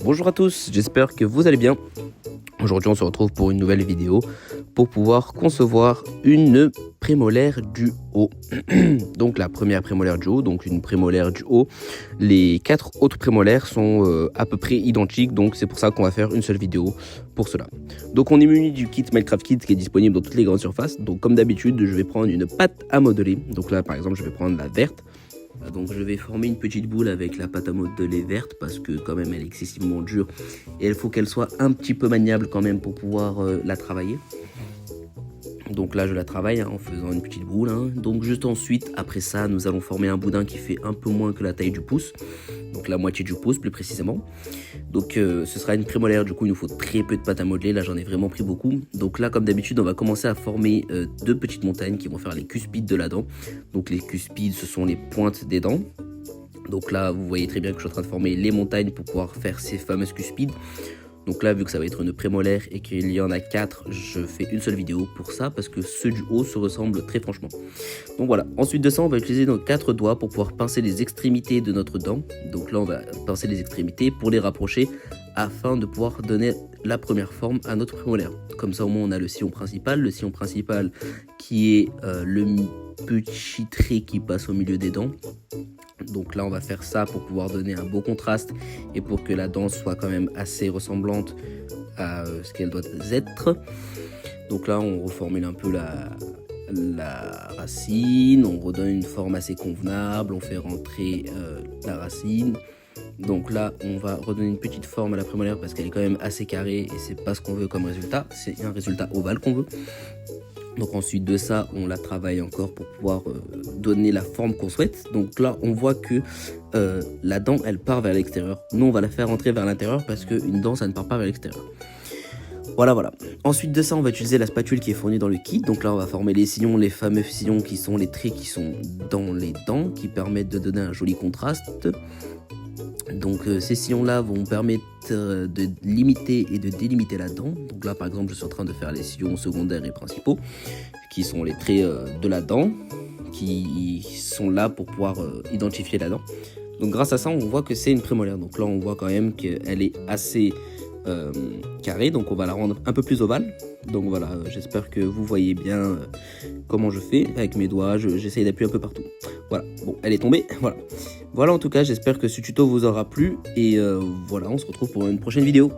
Bonjour à tous, j'espère que vous allez bien. Aujourd'hui on se retrouve pour une nouvelle vidéo pour pouvoir concevoir une prémolaire du haut. Donc la première prémolaire du haut, donc une prémolaire du haut. Les 4 autres prémolaires sont à peu près identiques, donc c'est pour ça qu'on va faire une seule vidéo pour cela. Donc on est muni du kit Minecraft Kit qui est disponible dans toutes les grandes surfaces. Donc comme d'habitude je vais prendre une pâte à modeler. Donc là par exemple je vais prendre la verte. Donc je vais former une petite boule avec la pâte à modeler verte parce que quand même elle est excessivement dure et il faut qu'elle soit un petit peu maniable quand même pour pouvoir la travailler. Donc là je la travaille en faisant une petite boule. Donc juste ensuite après ça nous allons former un boudin qui fait un peu moins que la taille du pouce. Donc la moitié du pouce plus précisément. Donc ce sera une prémolaire, du coup il nous faut très peu de pâte à modeler, là j'en ai vraiment pris beaucoup. Donc là comme d'habitude on va commencer à former deux petites montagnes qui vont faire les cuspides de la dent. Donc les cuspides ce sont les pointes des dents. Donc là vous voyez très bien que je suis en train de former les montagnes pour pouvoir faire ces fameuses cuspides. Donc là vu que ça va être une prémolaire et qu'il y en a 4, je fais une seule vidéo pour ça parce que ceux du haut se ressemblent très franchement. Donc voilà, ensuite de ça on va utiliser nos 4 doigts pour pouvoir pincer les extrémités de notre dent. Donc là on va pincer les extrémités pour les rapprocher afin de pouvoir donner la première forme à notre prémolaire. Comme ça au moins on a le sillon principal qui est le petit trait qui passe au milieu des dents. Donc là on va faire ça pour pouvoir donner un beau contraste et pour que la dent soit quand même assez ressemblante à ce qu'elle doit être. Donc là on reformule un peu la racine, on redonne une forme assez convenable, on fait rentrer la racine. Donc là on va redonner une petite forme à la prémolaire parce qu'elle est quand même assez carrée et c'est pas ce qu'on veut comme résultat, c'est un résultat ovale qu'on veut. Donc ensuite de ça, on la travaille encore pour pouvoir donner la forme qu'on souhaite. Donc là, on voit que la dent, elle part vers l'extérieur. Nous, on va la faire rentrer vers l'intérieur parce qu'une dent, ça ne part pas vers l'extérieur. Voilà. Ensuite de ça, on va utiliser la spatule qui est fournie dans le kit. Donc là, on va former les sillons, les fameux sillons qui sont les traits qui sont dans les dents, qui permettent de donner un joli contraste. Donc ces sillons là vont permettre de limiter et de délimiter la dent. Donc là par exemple je suis en train de faire les sillons secondaires et principaux qui sont les traits de la dent qui sont là pour pouvoir identifier la dent. Donc grâce à ça on voit que c'est une prémolaire. Donc là on voit quand même qu'elle est assez carrée, donc on va la rendre un peu plus ovale. Donc voilà, j'espère que vous voyez bien comment je fais avec mes doigts, j'essaye d'appuyer un peu partout. Voilà, bon, elle est tombée, voilà en tout cas, j'espère que ce tuto vous aura plu et voilà, on se retrouve pour une prochaine vidéo.